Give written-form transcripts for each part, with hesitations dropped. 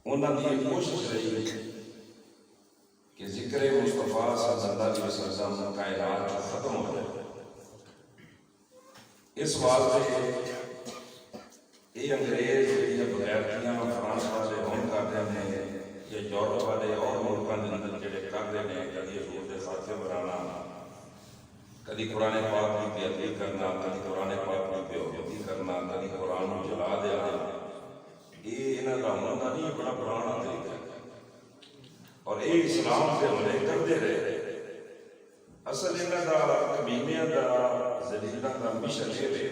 انہوں نے یہ کوشش رہی کہ ذکر مصطفیٰ صلی اللہ علیہ وسلم کائنات ختم ہو جائے. اس واسطے یہ انگریز یا بغیرتیاں فرانس والے ہون کر رہے ہیں یا یورپ والے اور ملکوں کے اندر جڑے کر رہے ہیں، کبھی حضور کے خاتمے بنانا، کبھی قرآن پاک کی بے ادبی کرنا، کبھی قرآن پاک کی بے حرمتی کرنا، کبھی قرآن کو جلا دینا، یہ انہاں دا ہونا نہیں، یہ بڑا پرانا طریقہ ہے اور یہ اسلام سے حملے کرتے رہے. اصل انہاں دا کمینیاں دا ذلیلاں دا مشن یہ ہے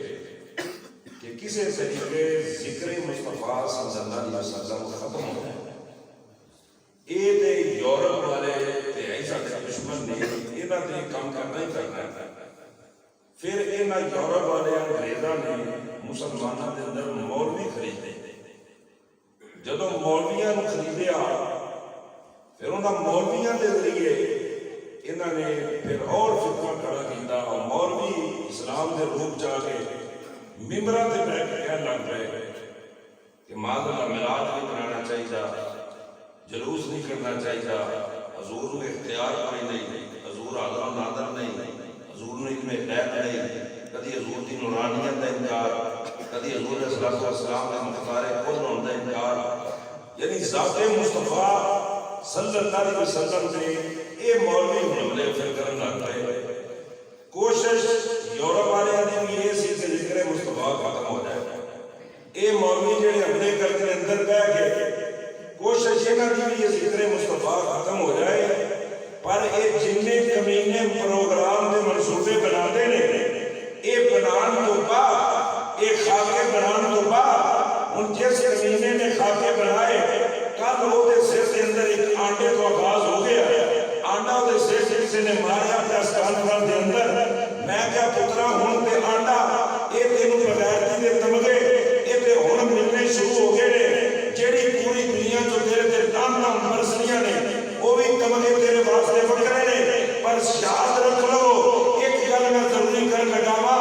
کہ کسی طریقے ذکر مصطفیٰ صلی اللہ علیہ وسلم ختم ہو جائے. یہ تے یورپ والے تے ایسا دشمن نے انہاں تے کام کرنا ہی کرنا ہے. پھر انہاں یورپ والے انگریزاں نے مسلمانوں کے اندر مولوی خریدے. جدوں مولویاں نوں خریدیا پھر انہاں مولویاں دے ذریعے انہاں نے پھر اور فتنہ کھڑا کیتا اور مولوی اسلام دے روپ چاہ کے ممبراں تے بیٹھ کے کہن لگ پئے کہ معذ میلاد نہیں بنانا چاہیے، جلوس نہیں کرنا چاہیے، حضور کو اختیار کوئی نہیں، حضور حاضر و ناظر نہیں، حضور نے علم غیب نہیں، کدی حضور کی نورانیت کا انکار، کدی حضور علیہ الصلوۃ والسلام کے مختار کل ہونے کا انکار. یعنی ذات مصطفیٰ صلی اللہ علیہ وسلم نے یہ مولوی حملے پھر کرن لگ پئے. کوشش یورپ والے نے بھی یہ سی کہ ذکر مصطفیٰ ختم ہو جائے. یہ مولوی جڑے حملے کر کے اندر بیٹھ گئے، کوشش یہ نہ کی یہ ذکر مصطفیٰ ختم ہو جائے، پر یہ جننے کمینے پروگرام کے منصوبے بناتے ہیں، یہ بنان تو بعد، یہ خاکے بنان تو بعد ان جس کمینے نے خاکے بنائے کل وہ سر کے اندر ایک آنڈے تو آغاز ہو گیا. آنڈا وہ سر سے کسی نے ماریا پریس کانفرنس کے اندر. میں کیا پترا ہوں تے آنڈا یہ تینوں بغیرتی دے تمغے یہ تے ہن ملنے شروع ہو گئے نے. جیڑی پوری دنیا جو تیرے تے ٹام ٹام برسنیاں نے وہ بھی تمغے تیرے واسطے وکرے نے. پر یاد رکھ لو ایک گل میں ضروری کر لگاوا،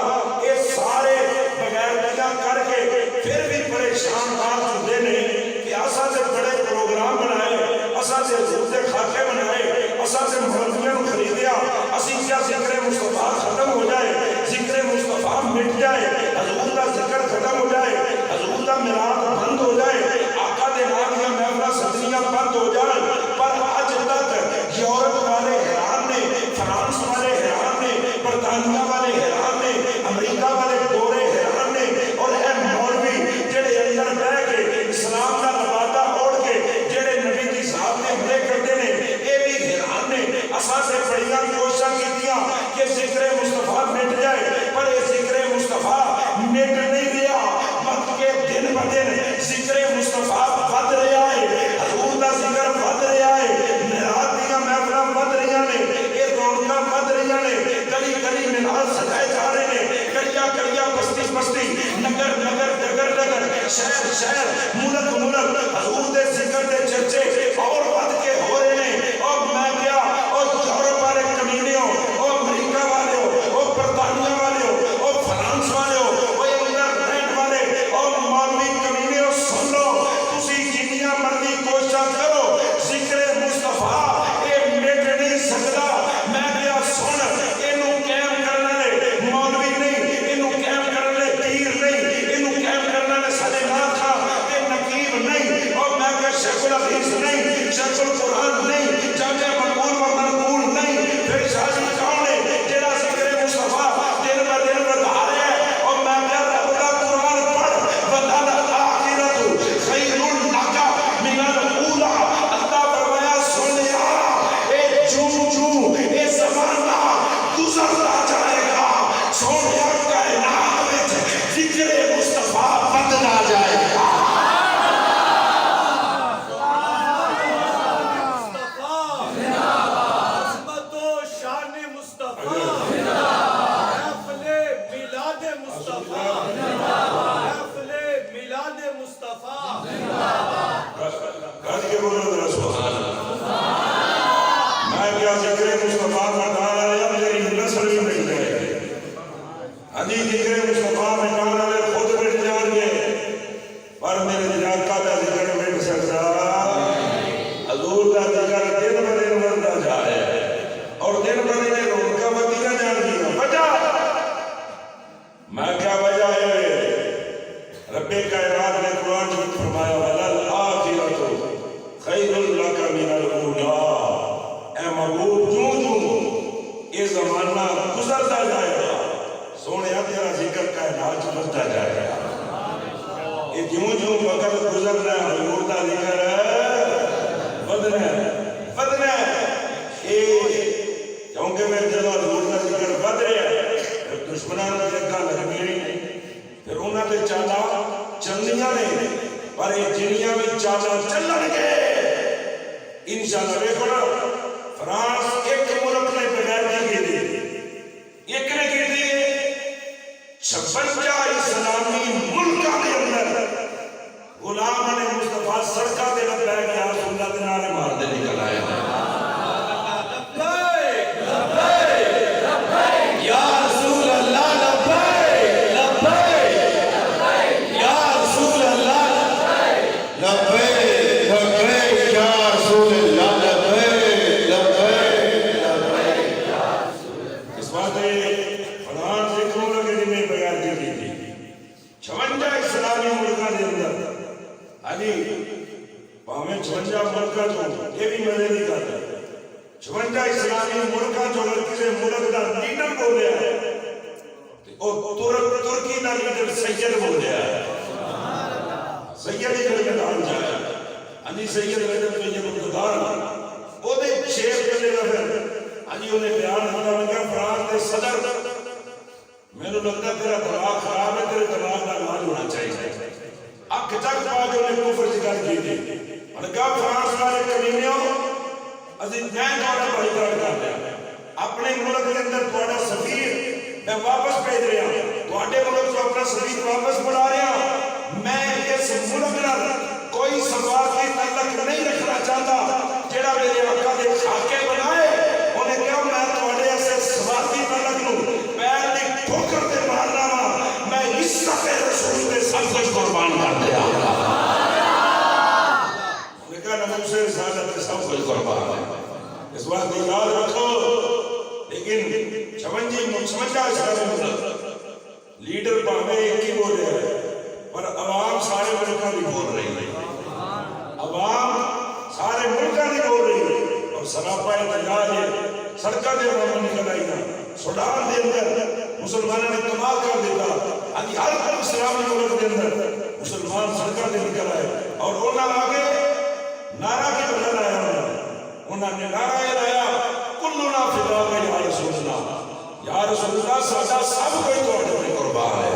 یہ سارے بغیرتیاں کر کے پھر بھی پریشان بات ہوتے نے کہ اساں تے بڑے پروگرام بنائے، اساں تے حضور دے خاکے بنائے، اساں تے مولویاں نوں خریدیا، اسی کیا ذکر مصطفیٰ ختم ہو جائے، ذکر مصطفیٰ مٹ جائے، حضور دا ذکر ختم ہو جائے، حضور دا میلاد بند ہو جائے، آقا دے نام دیاں محفلاں سجنیاں بند ہو جائیں. پر اج تک یورپ والے حیران نے، فرانس والے حیران نے، برطانیہ والے حیران نے، امریکہ والے گورے حیران نے. اور اے مولوی جڑے اندر بیٹھ کے اسلام کا لبادہ اوڑھ کے جڑے نبی دی ذات تے حملے کرتے نے، یہ بھی حیران نے. اساں سے بڑیاں کوششاں کیتیاں کہ ذکر مصطفیٰ مٹ جائے، پر یہ ذکر مصطفیٰ مٹ نہیں رہا، بلکہ دن ب دن ذکر مصطفیٰ ود رہا ہے، حضور دا ذکر ود رہا ہے، میلاد دیاں محفلاں ود رہیاں نے، یہ رونقاں ود رہیاں نے، گلی گلی میلاد سجائے جا رہے نے، کڑیاں کڑیاں بستی بستی، نگر نگر ڈگر ڈگر، شہر شہر، ملک ملک، حضور دے ذکر دے چرچے اور ود کے ہو رہے ہیں. اور میں کیا اور یورپ والے کمینیوں، اور امریکہ والے ہو، اور برطانیہ والے ہو، اور فرانس والے ہو، اور انگلینڈ والے، اور مولوی کمینیوں سن لو، تسی جنیاں مرضی کوششاں کرو، ذکر مصطفیٰ یہ مٹ نہیں سکتا. میں کیا سن اینوں قائم کرنے لے مولوی نہیں، اینوں قائم کرنے لے پیر نہیں، اینوں قائم کرنے لے سارے نات خاں تے انشاءاللہ دیکھو نا فرانس ایک ملک نے بغیر کی تھی، ایک نے کی تھی 56 اسلامی ملکوں کے اندر غلام نے مصطفیٰ سڑکاں تے لبیک یا رسول اللہ دے نعرے مار دے نکل آئے لبیک لبیک لبیک یا رسول اللہ لبیک لبیک یا رسول اللہ لبیک لبیک یا رسول اللہ لبیک لبیک لبیک یا رسول اللہ۔ اس بات فرانس ایک ملک میں بیان کی تھی 56 اسلامی ملکوں کے اندر علی پاویں 56 ملکاں چوں یہ بھی مزے نہیں کرتا 56 اسلامی ملکاں چوں اگر کسی ملک دا لیڈر بولیا ہے او ترکی دا لیڈر سید بولیا ہے سید ہی کلمہ دان جایا علی سید ویدر میں یہ مقدار او دے شیر کرنے گا پھر علی انہیں بیان ہوتا میں کہا فرانس دے صدر میں نے لگتا تیرا دماغ خراب ہے تیرے دماغ کا علاج ہونا چاہیے اب کچک پا کے انہیں کفر ذکر کی تھی اور کہا فرانس والے کمینیوں عزیز میں تھوڑا بھائی کر دیا اپنے ملک کے اندر تھوڑا سفیر میں واپس بھیج رہا ہوں تھوڑے ملک سے اپنا سفیر واپس بڑھا رہا ہوں میں اس ملک نال کوئی سوال کی تعلق نہیں رکھنا چاہتا جڑا میرے آقا دے خاکے بنائے انہیں کہا میں تھوڑے ایسے سوال کی تعلق لوں پیر دی ٹھوکر دے مارنا وا میں عزت رسول دے سب کچھ قربان کر دیا انہیں کہا نمو سے رسالت سب کچھ قربان ہے اس وقت یاد رکھو لیکن 56 اسلامی ملک لیڈر پاویں ایک ہی بول رہے ہیں پر عوام سارے ملکوں کی بول رہی ہے عوام سارے ملکوں کی بول رہی ہے اور سراپا احتجاج ہے سڑکوں کے عوام نکل آئی نا سوڈان کے اندر مسلمانوں نے کمال کر دیتا ابھی ہر اسلامی ملک کے اندر مسلمان سڑکوں سے نکل آئے اور انہوں نے آگے نعرہ کی بنا لایا انہوں نے نعرہ یہ لایا کلنا فداک یا رسول اللہ یا رسول اللہ سادہ سب کوئی توڑے میں قربان ہے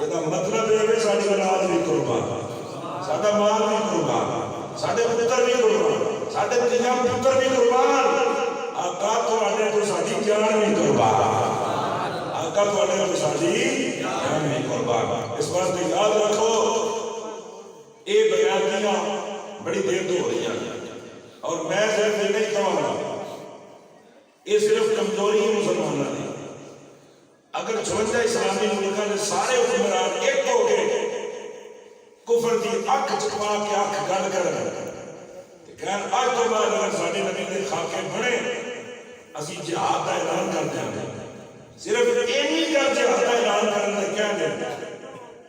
یہ دا مطلب ہے کہ ساڑی اولاد بھی قربان سادہ مال بھی قربان سادے پتر بھی قربان سادے تیجام پتر بھی قربان آقا تو آنے تو ساڑی جان بھی قربان آقا تو آنے تو ساڑی جان بھی قربان اس بات میں یاد رکھو اے بیانیاں بڑی دیر تو ہو رہی ہیں اور میں صرف یہ نہیں کہوں گا یہ صرف کمزوری ہی مسلمانوں نے اگر 56 اسلامی ملکوں نے سارے حکمران ایک ہو کے کفر کی اکھ چکوا کے اکھ گل کر کہن آج تو بعد اگر ساڑھے نبی نے خاکے بڑھے اسی جہاد کا اعلان کر دیں صرف اینی کر جہاد کا اعلان کرنے کیا دیں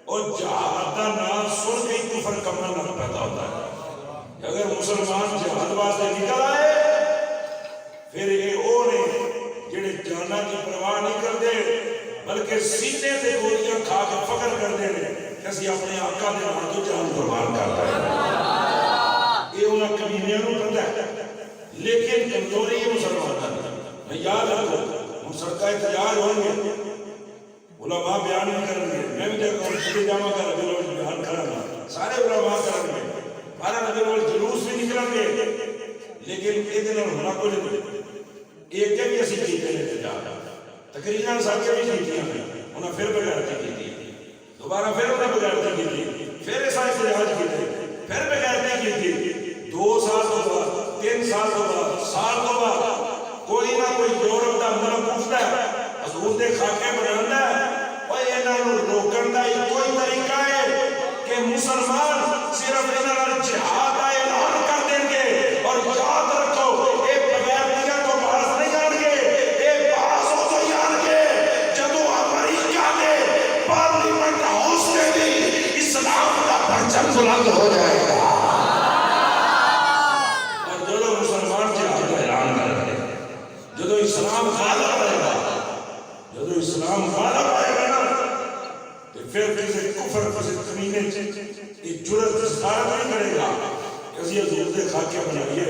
اور جہاد کا نام سن کے کفر کمنا نہ پیدا ہوتا ہے اگر مسلمان جہاد واسطے نکل آئے پھر یہ وہ نے جڑے جانا کی پرواہ نہیں کرتے بلکہ سینے سے گولیاں کھا کے فخر کرتے ہیں کہ اسی اپنے آقا دے نام تو جان قربان کرتا ہے یہ انہاں کمینیاں نوں پتہ ہے لیکن کمزوری ہے مسلمانوں میں یاد رکھوں ہم سڑکیں احتجاج ہوں گے علماء بیان نہیں کریں گے میں بھی دیکھتا ہوں چھوٹی جامع کا ربی الاول بیان کرنا سارے علماء کریں گے بارہ ربی الاول جلوس بھی نکلیں گے لیکن یہ دن ہونا کو نہیں ایک کے بھی اسی کیتے ہیں احتجاج تقریباً ساتھ بھی کیتیاں ہیں انہاں پھر بغیرتی کی تھی دوبارہ پھر انہاں بغیرتی کی تھی پھر ایسا احتجاج کی تھی پھر بغیرتی کی تھی 2 سال تو بعد 3 سال تو بعد سال تو بعد کوئی نہ کوئی یورپ دا ملک اٹھتا ہے حضور دے خاکے بنانا ہے اور انہاں نوں روکن دا کوئی طریقہ ہے کہ مسلمان صرف انہاں جہاد کا اعلان کر دیں گے اور یاد رکھو اے بغیرتیاں تو باز نہیں آن گے اے باز ہو تو آن گے جدو امریکہ کے پارلیمنٹ ہاؤس میں بھی اسلام کا پرچم بلند ہو جائے گا اور جدو مسلمان جہاد کا اعلان کریں گے جدو اسلام غالب آئے گا جدو اسلام غالب آئے گا نا تو پھر کسی کفر کسی کمینے یہ جرت جسارت نہیں کرے گا کہ حضور دے خاکے بنائیے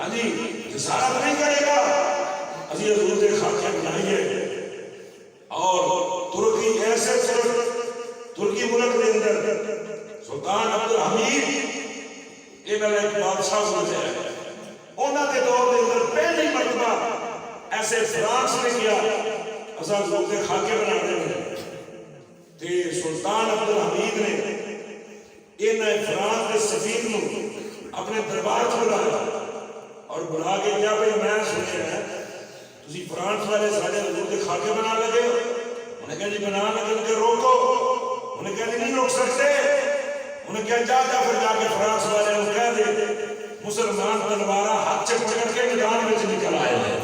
علی جسارت نہیں کرے گا حضور دے خاکے بنائیے اور ترکی ایسے ترکی ملک کے اندر سلطان عبدالحمید انہوں نے ایک بادشاہ عرصہ گزرا ہے. انہاں دے دور دے اندر پہلی مرتبہ ایسے فرانس نے کیا اساں حضور دے خاکے بنا دے تے سلطان عبد الحمید نے انہیں فرانس کے سفیر نو اپنے دربار چ بلایا اور بلا کے کیا بھائی میں سنیا ہے تسی فرانس والے سارے حضور دے خاکے بنا لگے. انہیں کہا جی بنا لگے روکو. انہیں کہا جی نہیں روک سکتے. انہیں کہا جا پھر جا کے فرانس والے نے کہہ دے مسلمان تلوارہ ہاتھ سے پکڑ کے میدان میں سے نکل آئے ہیں.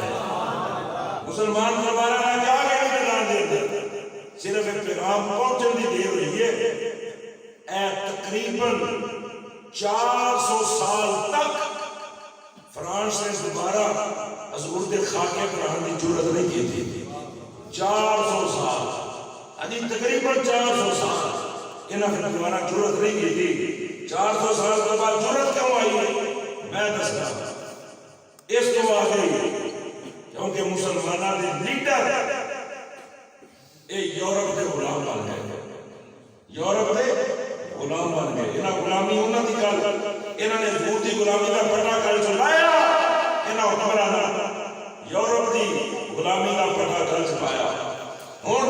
مسلمان تلوارہ نہ جا کے میدان دے دے. صرف پیغام پہنچنے کی دیر ہوئی ہے. اے تقریباً 400 سال تک فرانس نے دوبارہ حضور دے خاکے بنانے کی جرات نہیں کی تھی. 400 سال ابھی تقریباً 400 سال انہوں نے دوبارہ جرات نہیں کی تھی. 400 سال کے بعد جرات کیوں آئی ہے میں دستا اس تو آ گئی کیونکہ مسلمانوں کے لیڈر یہ یورپ کے غلام بن گئے. یورپ کے غلام بن گئے. انہاں غلامی انہاں دی گل انہاں نے حضور دی غلامی کا پٹا کل چلایا. انہاں حکمراناں یورپ دی غلامی کا پٹا کل چلایا. ہن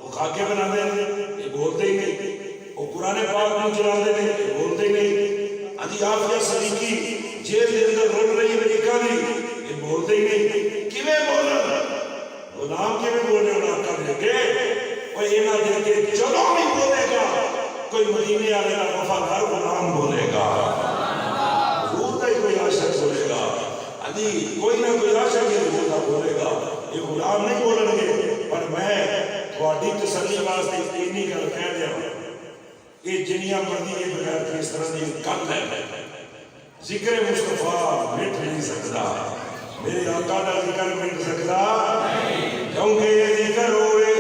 وہ خاکے بنا دے یہ بولتے ہی نہیں. وہ قرآن پاک میں چلا دے یہ بولتے ہی نہیں. ادھی آفیہ صدیقی جیل دے اندر رول رہی امریکہ دی یہ بولتے ہی نہیں. کیویں بولن غلام کیویں بولے انہاں کر دے گے کوئی انہاں دے کے چلو نہیں بولے گا. کوئی مدینے والے کا وفادار غلام بولے گا. حضور کا ہی کوئی عاشق بولے گا. ادھی کوئی نہ کوئی عاشق حضور کا بولے گا. یہ غلام نہیں بولن گے. پر میں تھوڑی تسلی واسطے اتنی گل کہہ دیا یہ جنیاں مرضی کے بغیر کس طرح کی گل ہے. ذکر مصطفیٰ مٹ نہیں سکتا. میرے آقا کا ذکر مٹ سکتا کیونکہ یہ ذکر ہوئے